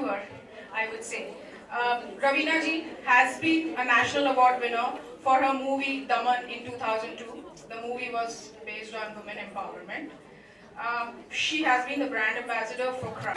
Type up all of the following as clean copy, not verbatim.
to her, I would say. Ravina ji has been a national award winner for her movie Daman in 2002. The movie was based on women empowerment. She has been the brand ambassador for Crown.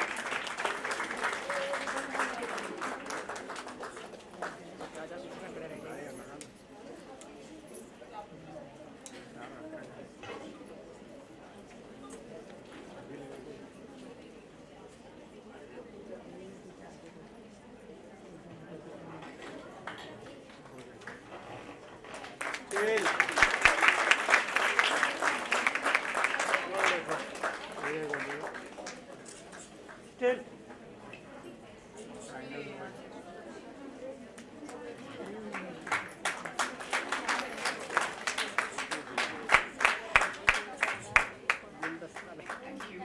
Thank you.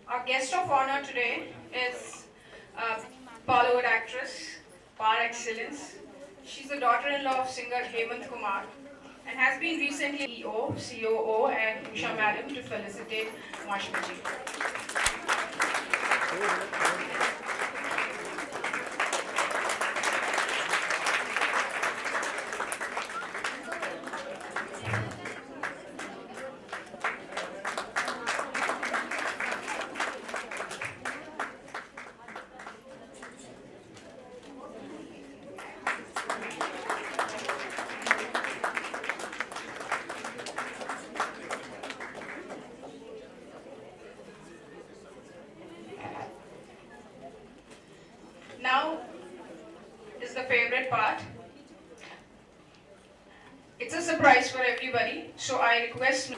Our guest of honor today is Bollywood actress par excellence. She's the daughter-in-law of singer Hemant Kumar and has been recently CEO, COO, and Usha Madam to felicitate Mashmi ji. Now is the favorite part. It's a surprise for everybody, so I request.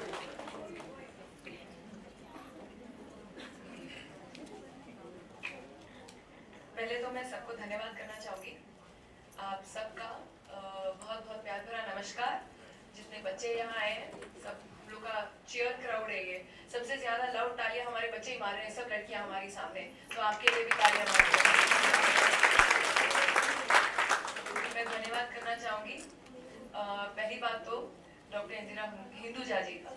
पहले तो मैं सबको धन्यवाद करना चाहूँगी। आप सबका बहुत बहुत प्यार भरा नमस्कार। जितने बच्चे यहाँ आए हैं, सब लोग का चीयर क्राउड है ये। सबसे ज़्यादा लाउड तालियाँ हमारे बच्चे ही मार रहे हैं, सब लड़कियाँ हमारी सामने। तो आपके लिए भी तालियाँ मार रही हैं। मैं धन्यवाद करना चाहूँगी। पहली बात तो डॉक्टर हिंदुजा जी का।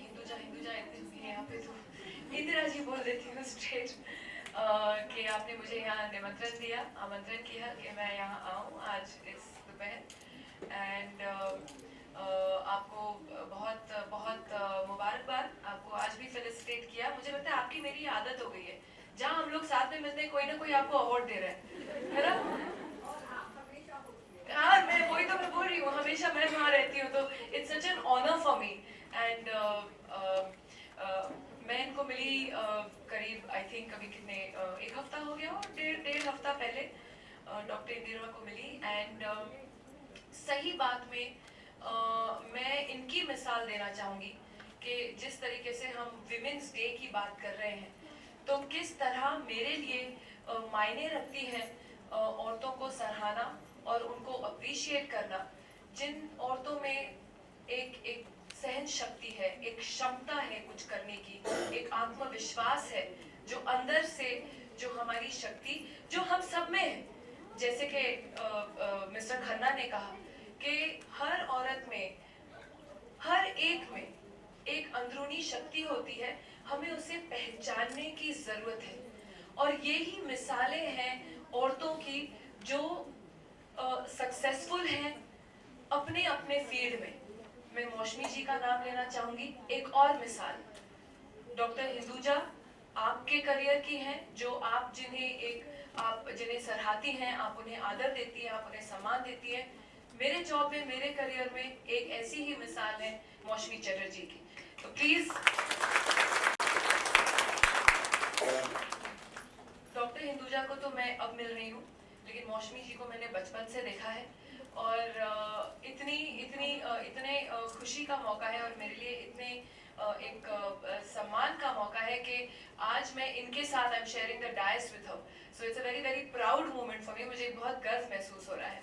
हिंदुजा यहाँ पे तो इंदिरा जी बोल देती हूँ स्ट्रेट। कि आपने मुझे यहाँ निमंत्रण दिया, आमंत्रण किया कि मैं यहाँ आऊँ आज इस दोपहर। एंड आपको बहुत बहुत मुबारकबाद। आपको आज भी फेलिसिटेट किया। मुझे लगता है आपकी मेरी आदत हो गई है, जहाँ हम लोग साथ में मिलते हैं कोई ना कोई आपको अवार्ड दे रहा है ना? हाँ, मैं वही तो मैं बोल रही हूँ, हमेशा मैं वहाँ रहती हूँ, तो it's such an honour for me. And मैं इनको मिली करीब आई थिंक अभी कितने एक हफ्ता हो गया, और डेढ़ हफ्ता पहले डॉक्टर इंदिरा को मिली। एंड सही बात में मैं इनकी मिसाल देना चाहूँगी कि जिस तरीके से हम विमेंस डे की बात कर रहे हैं, तो किस तरह मेरे लिए मायने रखती है औरतों को सराहना और उनको अप्रिशिएट करना। जिन औरतों में एक सहन शक्ति है, एक क्षमता है कुछ करने की, एक आत्मविश्वास है जो अंदर से, जो हमारी शक्ति जो हम सब में है। जैसे कि मिस्टर खन्ना ने कहा कि हर औरत में, हर एक में एक अंदरूनी शक्ति होती है, हमें उसे पहचानने की जरूरत है। और यही मिसालें हैं औरतों की जो सक्सेसफुल हैं अपने अपने फील्ड में। मैं मौसमी जी का नाम लेना चाहूंगी। एक और मिसाल डॉक्टर हिंदुजा आपके करियर की हैं, जो आप जिन्हें सराहती हैं, आप उन्हें आदर देती हैं, आप उन्हें सम्मान देती हैं। मेरे जॉब में, मेरे करियर में एक ऐसी ही मिसाल है मौसमी चटर्जी की। तो प्लीज डॉक्टर हिंदुजा को तो मैं अब मिल रही हूँ, लेकिन मौसमी जी को मैंने बचपन से देखा है। और इतने खुशी का मौका है, और मेरे लिए इतने एक सम्मान का मौका है कि आज मैं इनके साथ I am sharing the dais with her. So it's a very very proud moment for me. मुझे बहुत गर्व महसूस हो रहा है।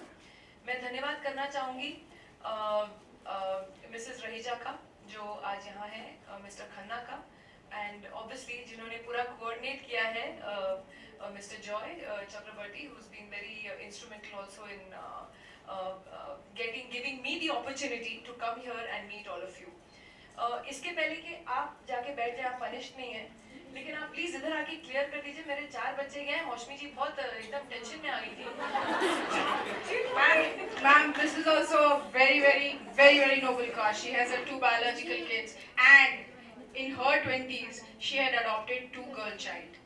मैं धन्यवाद करना चाहूँगी मिसेस रहीजा का, जो आज यहाँ है, मिस्टर खन्ना का, एंड ऑब्वियसली जिन्होंने पूरा कोऑर्डिनेट किया है, mister Joy Chakraborty, who's been very instrumental also in giving me the opportunity to come here and meet all of you. इसके पहले कि आप जाके बैठ जाए, आप पनिश्ड नहीं हैं, लेकिन आप प्लीज इधर आके क्लियर कर दीजिए, मेरे 4 बच्चे गए हैं, मौसमी जी बहुत एकदम टेंशन में आ गई थी। Ma'am, this is also a very noble cause. She has her 2 biological kids, and in her 20s, she had adopted 2 girl child.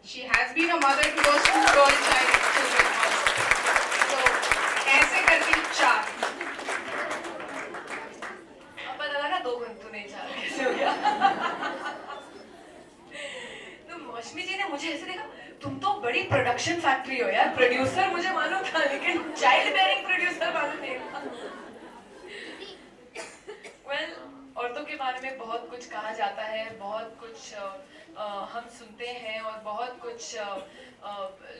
She has been a mother to those 2 girl child children also. So, ऐसे करके 4. अब पता लगा 2 घंटों नहीं, 4 कैसे हो गया। तो मौसमी जी ने मुझे ऐसे देखा, तुम तो बड़ी प्रोडक्शन फैक्ट्री हो यार, प्रोड्यूसर मुझे मालूम था लेकिन चाइल्ड बेयरिंग प्रोड्यूसर मालूम नहीं था। वेल, औरतों के बारे में बहुत कुछ कहा जाता है, बहुत कुछ हम सुनते हैं और बहुत कुछ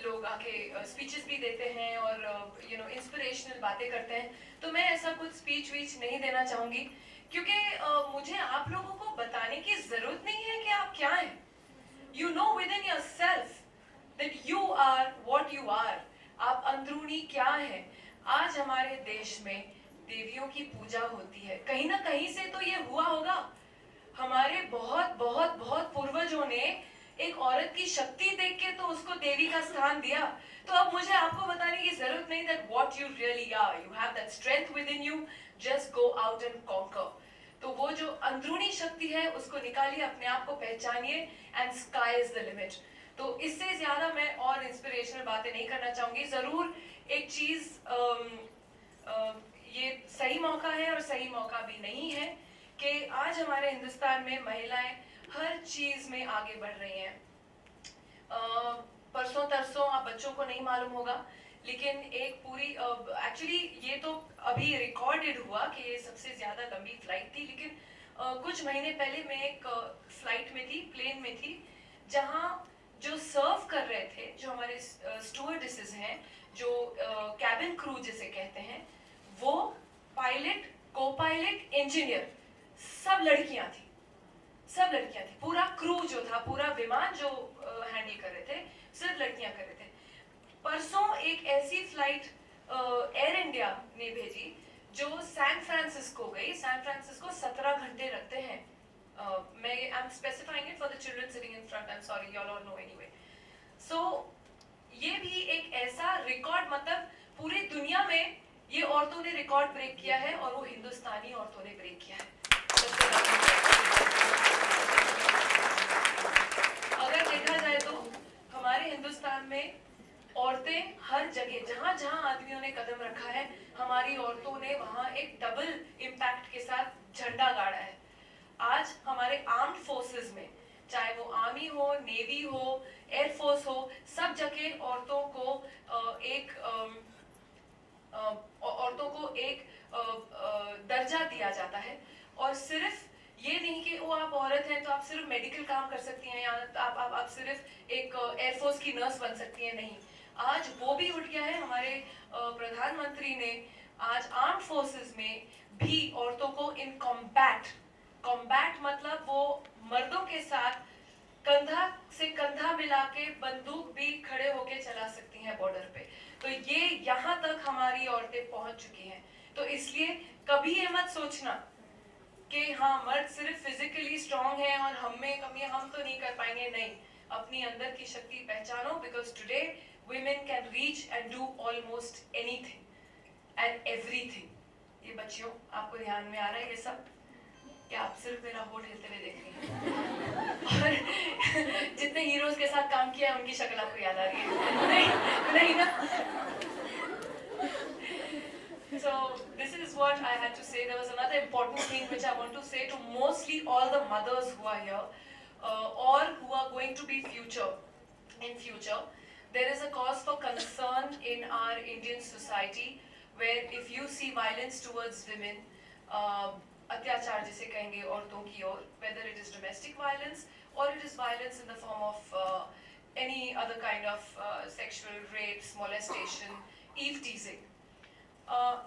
लोग आके स्पीचेस भी देते हैं और इंस्पिरेशनल बातें करते हैं। तो मैं ऐसा कुछ स्पीच वीच नहीं देना चाहूंगी, क्योंकि मुझे आप लोगों को बताने की जरूरत नहीं है कि आप क्या हैं। You know within yourself that you are what you are. आप अंदरूनी क्या हैं। आज हमारे देश में देवियों की पूजा होती है, कहीं ना कहीं से तो ये हुआ होगा। हमारे बहुत बहुत बहुत पूर्वजों ने एक औरत की शक्ति देख के तो उसको देवी का स्थान दिया। तो अब मुझे आपको बताने की जरूरत नहीं that what you really are. You have that strength within you. Just go out and conquer. तो वो जो अंदरूनी शक्ति है उसको निकालिए, अपने आप को पहचानिए, and sky is the limit. तो इससे ज्यादा मैं और इंस्पिरेशनल बातें नहीं करना चाहूंगी। जरूर एक चीज, ये सही मौका है और सही मौका भी नहीं है कि आज हमारे हिंदुस्तान में महिलाएं हर चीज में आगे बढ़ रही हैं। परसों तरसों आप बच्चों को नहीं मालूम होगा, लेकिन एक पूरी एक्चुअली ये तो अभी रिकॉर्डेड हुआ कि ये सबसे ज्यादा लंबी फ्लाइट थी, लेकिन कुछ महीने पहले मैं एक फ्लाइट में थी, प्लेन में थी, जहां जो सर्व कर रहे थे, जो हमारे स्टुअर्डेसेस हैं, जो कैबिन क्रू जिसे कहते हैं, वो पायलट, को पायलट, इंजीनियर सब लड़कियां थी। सब लड़कियां थी। पूरा क्रू जो था, पूरा विमान जो हैंडल कर रहे थे, सिर्फ लड़कियां कर रहे थे। परसों एक ऐसी फ्लाइट एयर इंडिया ने भेजी जो सैन फ्रांसिस्को गई। सैन फ्रांसिस्को 17 घंटे रखते हैं। मैं I am specifying it for the children sitting in front, I am sorry, you all know anyway. So ये भी एक ऐसा रिकॉर्ड, मतलब पूरी दुनिया में ये औरतों ने रिकॉर्ड ब्रेक किया है और वो हिंदुस्तानी औरतों ने ब्रेक किया है। अगर देखा जाए तो हमारे हिंदुस्तान में औरतें हर जगह, जहां जहां आदमियों ने कदम रखा है, हमारी औरतों ने वहां एक डबल इम्पैक्ट के साथ झंडा गाड़ा है। आज हमारे आर्म्ड फोर्सेस में, चाहे वो आर्मी हो, नेवी हो, एयरफोर्स हो, सब जगह औरतों को एक दर्जा दिया जाता है। और सिर्फ ये नहीं कि वो आप औरत हैं तो आप सिर्फ मेडिकल काम कर सकती हैं, या आप सिर्फ एक एयरफोर्स की नर्स बन सकती हैं, नहीं। आज वो भी उठ गया है। हमारे प्रधानमंत्री ने आज आर्म्ड फोर्सेस में भी औरतों को इन कॉम्बैट मतलब वो मर्दों के साथ कंधा से कंधा मिला के बंदूक भी खड़े होके चला सकती हैं बॉर्डर पे। तो ये यहाँ तक हमारी औरतें पहुंच चुकी हैं। तो इसलिए कभी ये मत सोचना कि हाँ मर्द सिर्फ फिजिकली स्ट्रांग है और हम में कमी, हम तो नहीं कर पाएंगे। नहीं, अपनी अंदर की शक्ति पहचानो, because today women can reach and do almost anything and everything। ये बच्चियों, आपको ध्यान में आ रहा है ये सब? क्या आप सिर्फ मेरा होठ हिलते हुए देख रही हैं? और जितने हीरोज के साथ काम किया है उनकी शक्ल आपको याद आ रही है? नहीं ना? So this is what I had to say. There was another important thing which I want to say to mostly all the mothers who are here, or who are going to be in future. There is a cause for concern in our Indian society where if you see violence towards women, अत्याचार जिसे कहेंगे औरतों की ओर, whether it is domestic violence or it is violence in the form of any other kind of sexual rapes, molestation, eve teasing.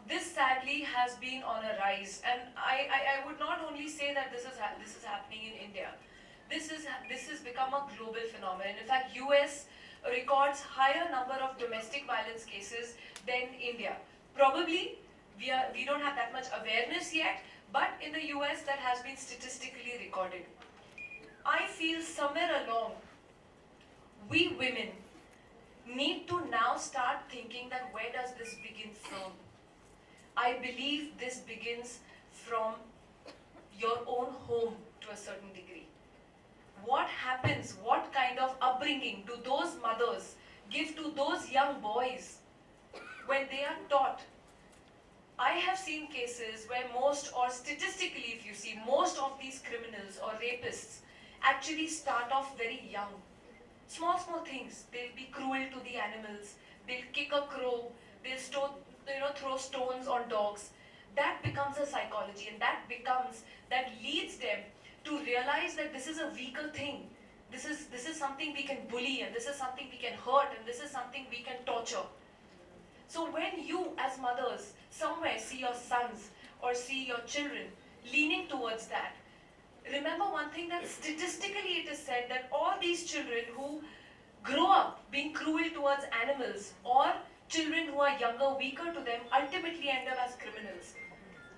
This sadly has been on a rise, and I would not only say that this is happening in India. This has become a global phenomenon. In fact, US records higher number of domestic violence cases than India. Probably we don't have that much awareness yet, but in the US that has been statistically recorded. I feel somewhere along, we women need to now start thinking that where does this begin from? I believe this begins from your own home to a certain degree. What happens, what kind of upbringing do those mothers give to those young boys when they are taught? I have seen cases where most, or statistically if you see, most of these criminals or rapists actually start off very young. Small, small things. They'll be cruel to the animals. They'll kick a crow. They'll throw stones on dogs. That becomes a psychology, and that leads them to realize that this is a weaker thing. This is something we can bully, and this is something we can hurt, and this is something we can torture. So when you, as mothers, somewhere see your sons or see your children leaning towards that, remember one thing, that statistically it is said that all these children who grow up being cruel towards animals, or children who are younger, weaker to them, ultimately end up as criminals.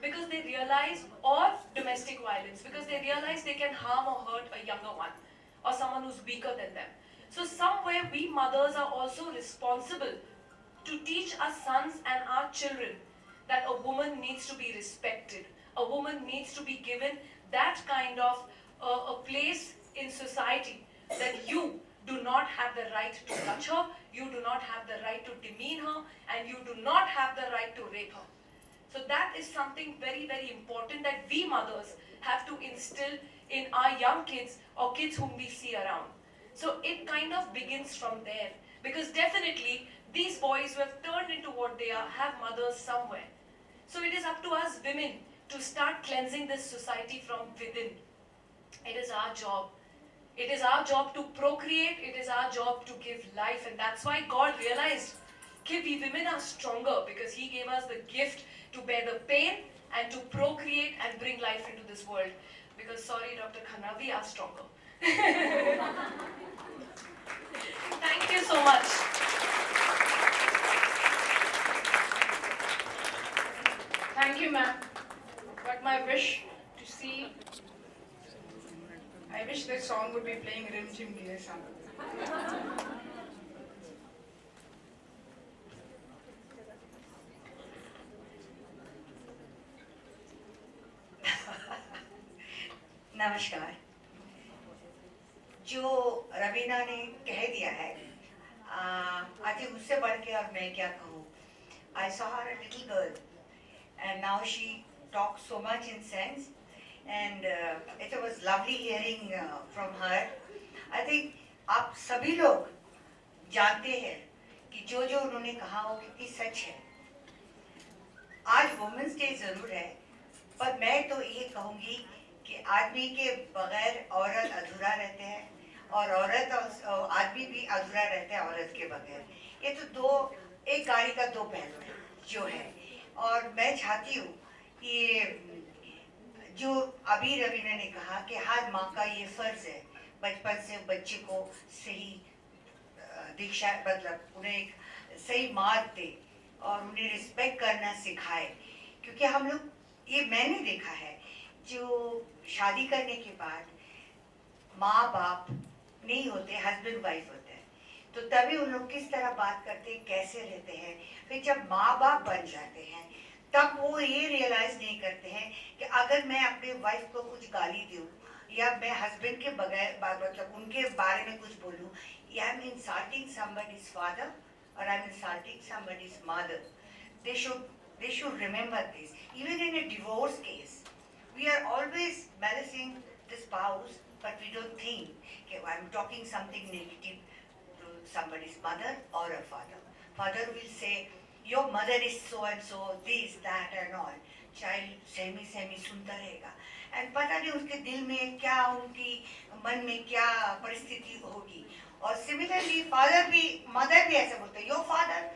Because they realize, or domestic violence, because they realize they can harm or hurt a younger one, or someone who's weaker than them. So somewhere we mothers are also responsible to teach our sons and our children that a woman needs to be respected. A woman needs to be given that kind of a place in society, that you do not have the right to touch her, you do not have the right to demean her, and you do not have the right to rape her. So that is something very, very important that we mothers have to instill in our young kids, or kids whom we see around. So it kind of begins from there, because definitely these boys who have turned into what they are have mothers somewhere. So it is up to us women to start cleansing this society from within. It is our job. It is our job to procreate. It is our job to give life. And that's why God realized that we women are stronger, because He gave us the gift to bear the pain and to procreate and bring life into this world. Because, sorry, Dr. Khanna, we are stronger. Thank you so much. Thank you, ma'am. But my wish to see, I wish this song would be playing Rim Jim Gire Sam. नमस्कार। जो रवीना ने कह दिया है, I think उससे बढ़ के और मैं क्या कहूँ। I saw her a little girl, and now she talks so much in sense, and it was lovely hearing from her. I think आप सभी लोग जानते हैं कि जो जो उन्होंने कहा वो कितनी सच है। आज वुमेन्स डे जरूर है, पर मैं तो ये कहूँगी कि आदमी के बगैर औरत अधूरा रहते हैं, और औरत और आदमी भी अधूरा रहते हैं औरत के बगैर। ये तो एक गाड़ी का दो पहलू है जो है। और मैं चाहती हूँ कि जो अभी रवीना ने कहा कि हर माँ का ये फर्ज है बचपन से बच्चे को सही दीक्षा, मतलब उन्हें एक सही मार्ग दे और उन्हें रिस्पेक्ट करना सिखाए। क्योंकि हम लोग, ये मैंने देखा है, जो शादी करने के बाद माँ बाप नहीं होते, हस्बैंड वाइफ होते हैं, तो तभी उन लोग किस तरह बात करते हैं, कैसे रहते हैं। फिर जब माँ बाप बन जाते हैं तब वो ये रियलाइज नहीं करते हैं कि अगर मैं अपने वाइफ को कुछ गाली दूँ या मैं हस्बैंड के बगैर, मतलब उनके बारे में कुछ बोलूँ, या I am insulting somebody's father और I am insulting somebody's mother. They should remember this. Even in a divorce case, we are always menacing the spouse, but we don't think, okay, I'm talking something negative to somebody's mother or a father. Father will say, your mother is so and so, this, that and all. Child semi सुनता रहेगा, and पता नहीं उसके दिल में क्या, उनकी मन में क्या परिस्थिति होगी। और similarly father भी, mother भी ऐसा बोलते हैं, your father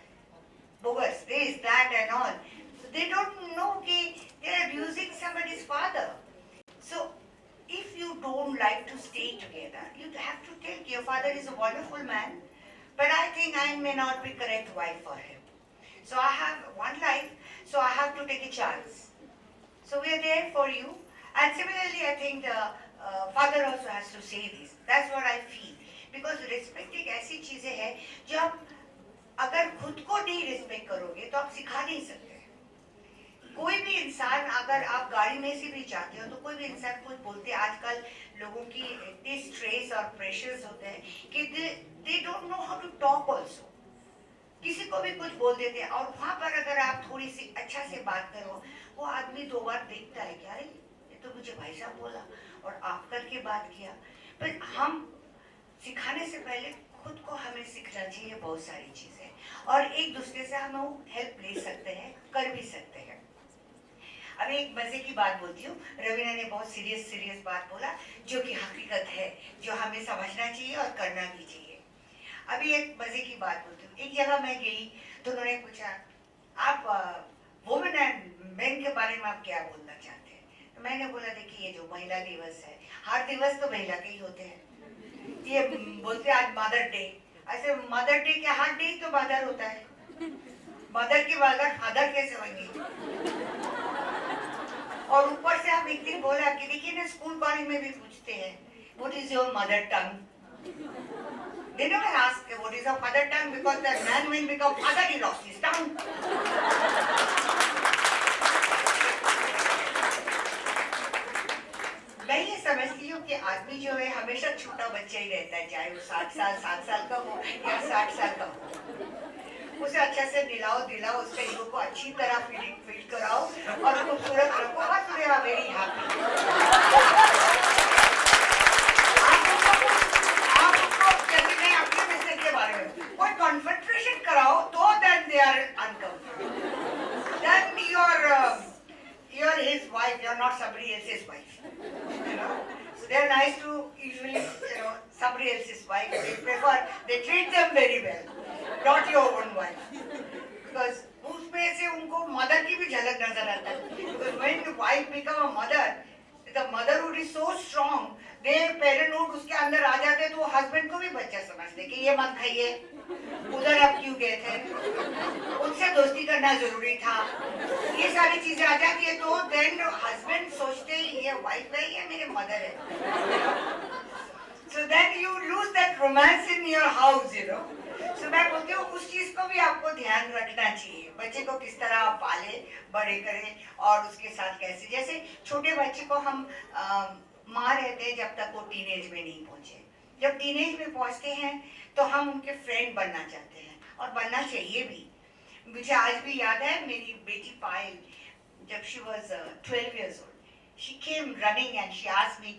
bogus, this, that and all. So they don't know that they are abusing somebody's father. So if you don't like to stay together, you have to tell your father is a wonderful man, but I think I may not be correct wife for him. So I have one life, so I have to take a chance. So we are there for you. And similarly, I think the father also has to say this. That's what I feel. Because respect एक ऐसी चीजें है जो आप अगर खुद को नहीं रिस्पेक्ट करोगे तो आप सिखा नहीं सकते। कोई भी इंसान, अगर आप गाड़ी में से भी जाते हो तो कोई भी इंसान कुछ बोलते हैं, आजकल लोगों की इतने स्ट्रेस और प्रेशर्स होते हैं कि they don't know how to talk also, किसी को भी कुछ बोल देते हैं। और वहां पर अगर आप थोड़ी सी अच्छा से बात करो, वो आदमी 2 बार देखता है कि अरे ये तो मुझे भाई साहब बोला और आप करके बात किया। पर हम सिखाने से पहले खुद को हमें सीखना चाहिए बहुत सारी चीजें, और एक दूसरे से हम हेल्प ले सकते हैं, कर भी सकते हैं। अभी एक मजे की बात बोलती हूँ। रवीना ने बहुत सीरियस बात बोला जो कि हकीकत है, जो हमें समझना चाहिए और करना भी चाहिए। अभी एक मजे की बात बोलती हूँ। एक जगह मैं गई तो उन्होंने पूछा, आप वुमेन एंड मेन के बारे में आप क्या बोलना चाहते हैं? तो मैंने बोला, देखिए ये जो महिला दिवस है, हर दिवस तो महिला के ही होते हैं। ये बोलते हैं आज मदर डे, ऐसे मदर डे क्या हर डे तो मदर होता है? मदर के बगैर फादर कैसे होंगे? और ऊपर से आप एक दिन बोला कि देखिए ना, स्कूल कॉलेज में भी पूछते हैं what is your mother tongue. They never ask what is your mother tongue because that man will become father, he lost his tongue. मैं ये समझती हूँ कि आदमी जो है हमेशा छोटा बच्चा ही रहता है, चाहे वो 7 साल का हो या 60 साल का हो। उसे अच्छा से दिलाओ, उसके ईगो को अच्छी तरह फीड कराओ और खूबसूरत रखो, और they are very happy. कोई कॉन्फेडरेशन कराओ तो then they are uncomfortable. Then you're his wife, you're not somebody else's wife. You know, so they're nice to usually, somebody else's wife. They treat them very well, not your own wife. Because उसमें से उनको mother की भी झलक नजर आता है. Because when the wife become a mother, the motherhood is so strong. There parenthood उसके अंदर आ जाते तो हस्बैंड को भी बच्चा समझते कि ये मत खाइए, उधर आप क्यों गए थे, उनसे दोस्ती करना जरूरी था, ये सारी चीजें आ जाती है। तो देन हस्बैंड सोचते ये वाइफ है, ये मेरे मदर है। So then you lose that romance in your house, So मैं बोलती हूँ उस चीज को भी आपको ध्यान रखना चाहिए, बच्चे को किस तरह आप पाले, बड़े करें, और उसके साथ कैसे, जैसे छोटे बच्चे को हम माँ रहते हैं जब तक वो टीनेज में नहीं पहुंचे। जब टीनेज में पहुंचते हैं तो हम उनके फ्रेंड बनना चाहते हैं, और बनना चाहिए भी। मुझे आज भी याद है, मेरी बेटी पायल, जब she was 12 years old, she came running and she asked me,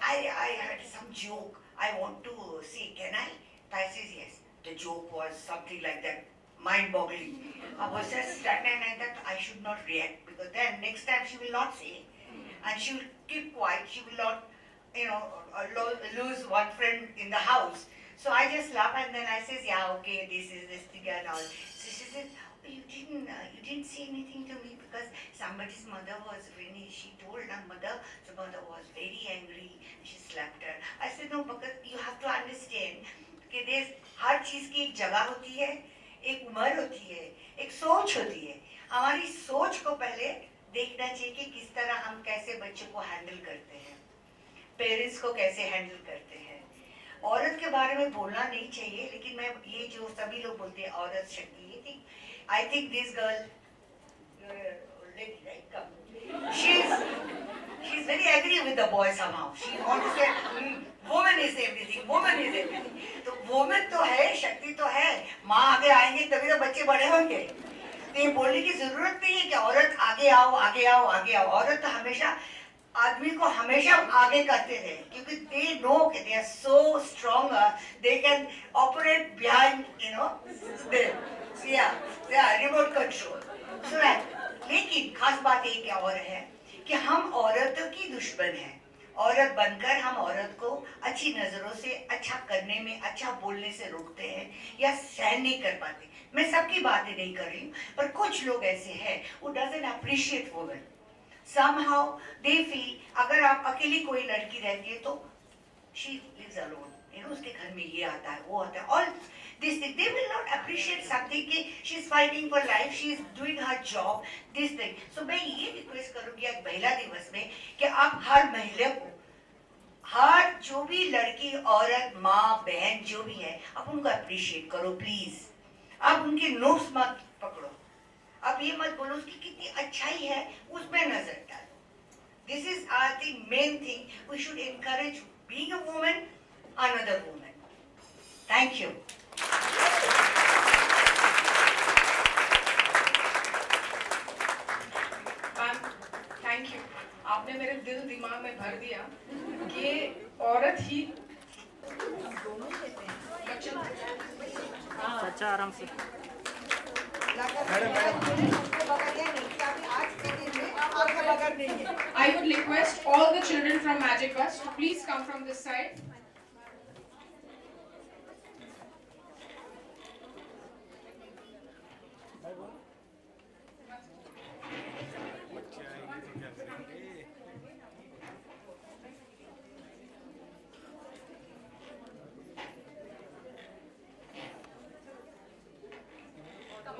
I heard some joke, I want to see, can I? I said yes. The joke was something like that, mind-boggling. I was just standing and that I should not react, because then next time she will not say, and she will keep quiet. She will not, lose one friend in the house. So I just laugh and then I says, yeah, okay, this is this thing and all. So she said, you didn't say anything to me because somebody's mother was, when she told her mother, the mother was very angry. She slapped her. I said, no, because you have to understand कि देश हर चीज की एक जगह होती है, एक उम्र होती है, एक सोच होती है। हमारी सोच को पहले देखना चाहिए कि किस तरह हम कैसे बच्चे को हैंडल करते हैं, पेरेंट्स को कैसे हैंडल करते हैं। औरत के बारे में बोलना नहीं चाहिए, लेकिन मैं ये जो सभी लोग बोलते हैं औरत शक्ति, ये थी, I think this girl, she's very angry with the boy somehow. She wants to say, woman is everything, woman is everything. तो woman तो है, शक्ति तो है, माँ आगे आएंगे तभी तो बच्चे बड़े होंगे। तो ये बोलने की जरूरत नहीं है कि औरत आगे आओ, आगे आओ, आगे आओ। औरत तो हमेशा आदमी को हमेशा आगे करते थे, क्योंकि they know कि they are so strong, they can operate behind, them. So yeah, remote control. So that, लेकिन खास बात एक और है कि हम औरतों की दुश्मन हैं। औरत बनकर हम औरत को अच्छी नजरों से अच्छा करने में, अच्छा बोलने से रोकते हैं या सहन नहीं कर पाते। मैं सबकी बातें नहीं कर रही हूँ, पर कुछ लोग ऐसे हैं who doesn't appreciate women. Somehow they feel अगर आप अकेली कोई लड़की रहती है तो she lives alone. उसके घर में ये आता है, वो आता है, all this thing. They will not appreciate something कि she's fighting for life, she's doing her job, this thing. So मैं ये रिक्वेस्ट करूँगी आज महिला दिवस में कि आप हर महिला को हर जो भी लड़की, औरत, माँ, बहन जो भी है, आप उनको अप्रिशिएट करो प्लीज। आप उनकी नोट्स मत पकड़ो, आप ये मत बोलो उसकी कितनी अच्छाई है, उसमें नजर डालो। This is the main thing, we should encourage being a woman, another woman. Thank you. Thank you, आपने मेरे दिल दिमाग में भर दिया कि ये औरत ही अच्छा आराम से I would request all the children from Magic Bus to please come from this side.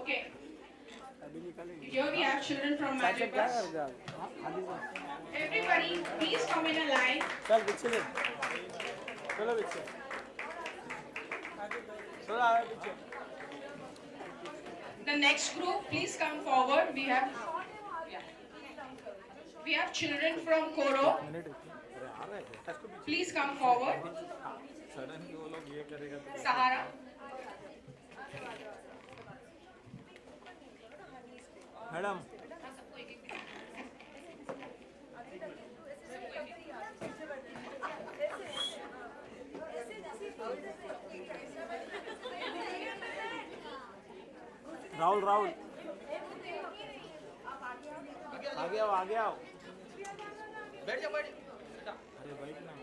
Okay. Here we have children from Magic Bus. Everybody, please come in a line. चल पीछे ले चलो पीछे चलो आगे पीछे The next group, please come forward. We have children from Koro. Please come forward. Sahara. Madam Rahul Rahul आगे आओ आगे आओ बैठ जाओ अरे बैठ ना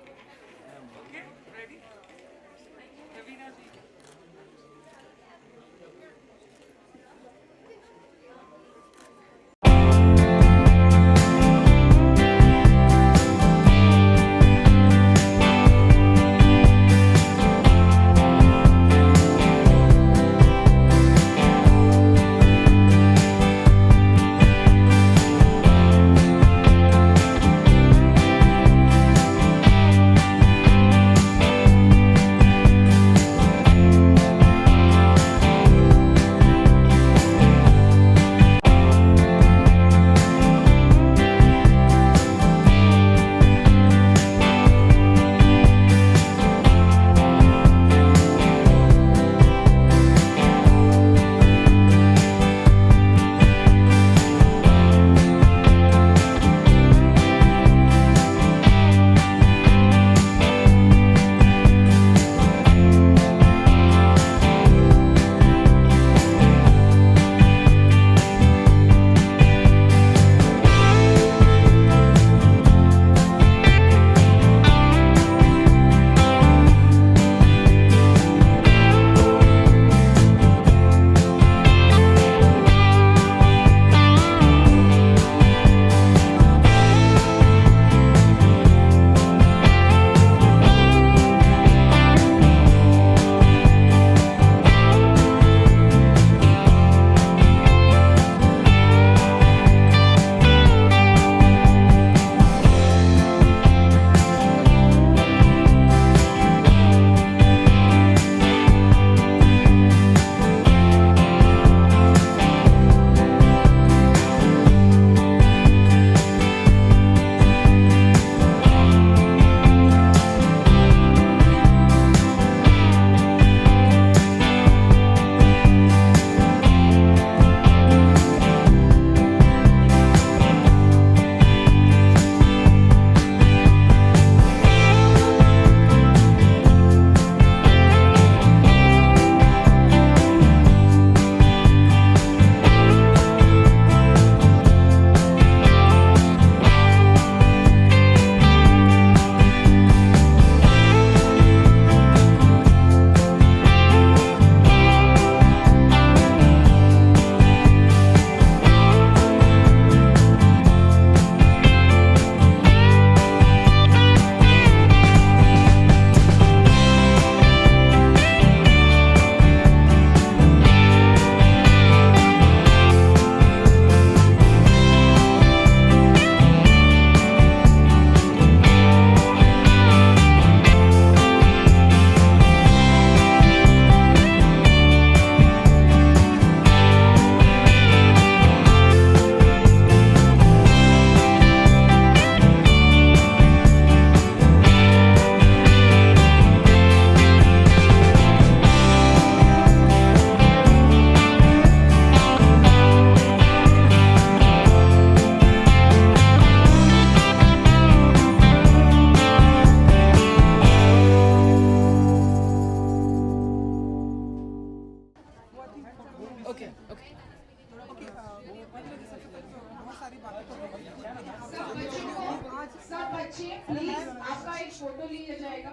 सारी बातें तो हो गई, लेकिन आप सब बच्चे प्लीज आपका एक फोटो लिया जाएगा।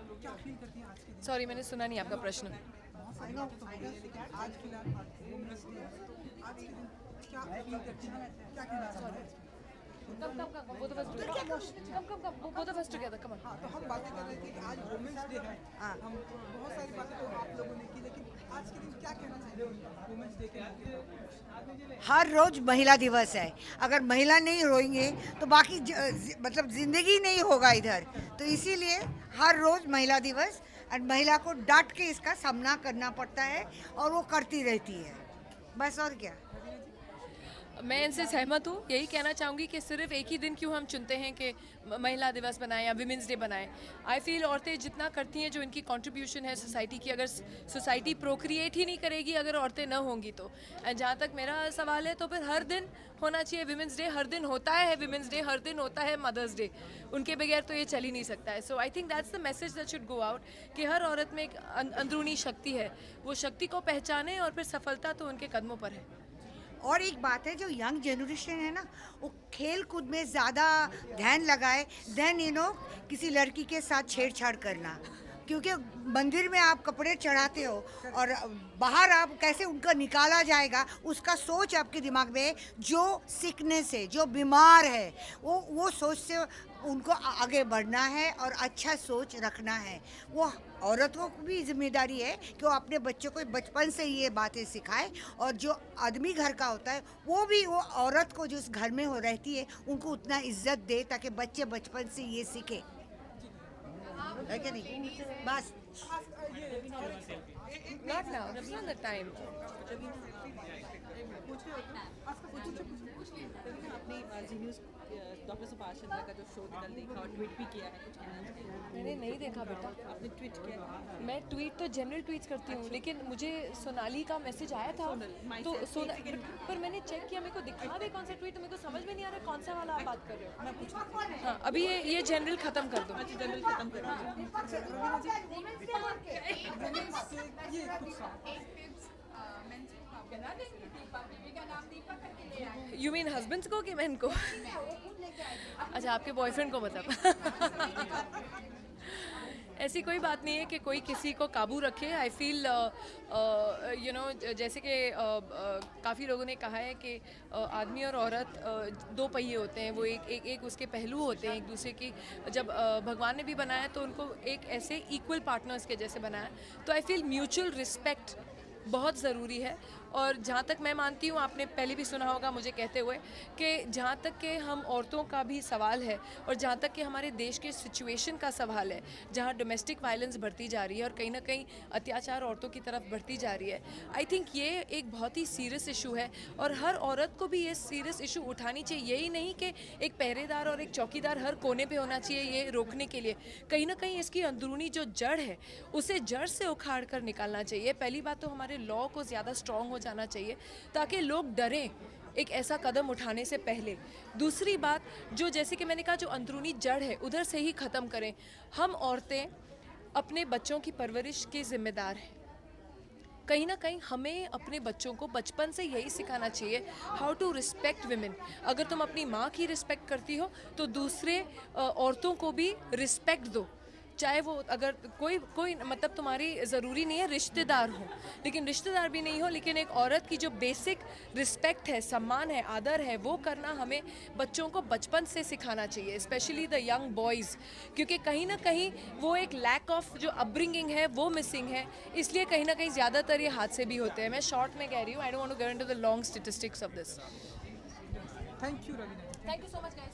तो क्या फील करती हैं आज के दिन? सॉरी मैंने सुना नहीं आपका प्रश्न। बहुत सारी बातें तो हो गई, लेकिन आज फिलहाल वुमेन्स डे है, तो आज के दिन क्या फील करती हैं, क्या कहना चाहते हैं? कम both of us together come on। हाँ, तो हम बातें कर रहे थे कि आज वुमेन्स डे है, हम बहुत सारी बातें तो आप लोगों ने की, लेकिन आज के दिन क्या कहना चाहेंगे वुमेन्स डे के मौके पर? हर रोज महिला दिवस है। अगर महिला नहीं रोएंगे तो बाकी मतलब जिंदगी नहीं होगा इधर। तो इसीलिए हर रोज महिला दिवस, और महिला को डट के इसका सामना करना पड़ता है और वो करती रहती है, बस और क्या। मैं इनसे सहमत हूँ। यही कहना चाहूँगी कि सिर्फ एक ही दिन क्यों हम चुनते हैं कि महिला दिवस बनाएं या विमेंस डे बनाएं। आई फील औरतें जितना करती हैं, जो इनकी कंट्रीब्यूशन है सोसाइटी की, अगर सोसाइटी प्रोक्रिएट ही नहीं करेगी अगर औरतें ना होंगी तो। एंड जहाँ तक मेरा सवाल है तो फिर हर दिन होना चाहिए विमेंस डे, हर दिन होता है विमेंस डे, हर दिन होता है मदर्स डे। उनके बगैर तो ये चल ही नहीं सकता है। So I think that's the message that should go out कि हर औरत में एक अंदरूनी शक्ति है, वो शक्ति को पहचाने और फिर सफलता तो उनके कदमों पर है। और एक बात है, जो यंग जनरेशन है ना, वो खेल कूद में ज़्यादा ध्यान लगाए देन किसी लड़की के साथ छेड़छाड़ करना। क्योंकि मंदिर में आप कपड़े चढ़ाते हो और बाहर आप कैसे उनका निकाला जाएगा, उसका सोच आपके दिमाग में है। जो सिकनेस है, जो बीमार है, वो सोच से उनको आगे बढ़ना है और अच्छा सोच रखना है। वो औरतों को भी जिम्मेदारी है कि वो अपने बच्चों को बचपन से ये बातें सिखाए, और जो आदमी घर का होता है वो भी वो औरत को जो उस घर में हो रहती है उनको उतना इज्जत दे, ताकि बच्चे बचपन से ये सीखे, है कि नहीं? बस Not now, that's not the time। आपने जी न्यूज़ डॉक्टर सुभाष चंद्र का जो शो कल देखा और ट्वीट भी किया है, कुछ कहना है? मैंने नहीं देखा बेटा। आपने ट्वीट किया है? मैं ट्वीट तो जनरल ट्वीट्स करती हूँ, लेकिन मुझे सोनाली का मैसेज आया था तो पर मैंने चेक किया, मेरे को दिखा दे कौन सा ट्वीट, तो मेरे को समझ में नहीं आ रहा कौन सा वाला आप बात कर रहे हो। मैं पूछूँ? हाँ, अभी ये जनरल खत्म कर दो। अच्छा, जनरल खत्म कर दीजिए। यू मीन हस्बैंड्स को कि मैन को? अच्छा, आपके बॉयफ्रेंड को मतलब। ऐसी कोई बात नहीं है कि कोई किसी को काबू रखे। आई फील जैसे कि काफ़ी लोगों ने कहा है कि आदमी और औरत दो पहिए होते हैं, वो एक उसके पहलू होते हैं एक दूसरे की। जब भगवान ने भी बनाया तो उनको एक ऐसे इक्वल पार्टनर्स के जैसे बनाया। तो आई फील म्यूचुअल रिस्पेक्ट बहुत ज़रूरी है। और जहाँ तक मैं मानती हूँ, आपने पहले भी सुना होगा मुझे कहते हुए कि जहाँ तक कि हम औरतों का भी सवाल है और जहाँ तक कि हमारे देश के सिचुएशन का सवाल है, जहाँ डोमेस्टिक वायलेंस बढ़ती जा रही है और कहीं ना कहीं अत्याचार औरतों की तरफ बढ़ती जा रही है, आई थिंक ये एक बहुत ही सीरियस इशू है और हर औरत को भी ये सीरियस इशू उठानी चाहिए। यही नहीं कि एक पहरेदार और एक चौकीदार हर कोने पर होना चाहिए ये रोकने के लिए। कहीं ना कहीं इसकी अंदरूनी जो जड़ है उसे जड़ से उखाड़ कर निकालना चाहिए। पहली बात तो हमारे लॉ को ज़्यादा स्ट्रॉन्ग हो जाना चाहिए ताकि लोग डरें एक ऐसा कदम उठाने से पहले। दूसरी बात, जो जैसे कि मैंने कहा, जो अंदरूनी जड़ है उधर से ही ख़त्म करें। हम औरतें अपने बच्चों की परवरिश की जिम्मेदार हैं। कहीं ना कहीं हमें अपने बच्चों को बचपन से यही सिखाना चाहिए, हाउ टू रिस्पेक्ट विमेन। अगर तुम अपनी माँ की रिस्पेक्ट करती हो तो दूसरे औरतों को भी रिस्पेक्ट दो, चाहे वो अगर कोई मतलब तुम्हारी ज़रूरी नहीं है रिश्तेदार हो, लेकिन रिश्तेदार भी नहीं हो, लेकिन एक औरत की जो बेसिक रिस्पेक्ट है, सम्मान है, आदर है, वो करना हमें बच्चों को बचपन से सिखाना चाहिए, स्पेशली द यंग बॉयज़। क्योंकि कहीं ना कहीं वो एक लैक ऑफ जो अपब्रिंगिंग है वो मिसिंग है, इसलिए कहीं ना कहीं ज़्यादातर ये हादसे भी होते हैं। मैं शॉर्ट में कह रही हूँ, I don't want to get into the long statistics of this. Thank you Raveena. Thank you so much guys.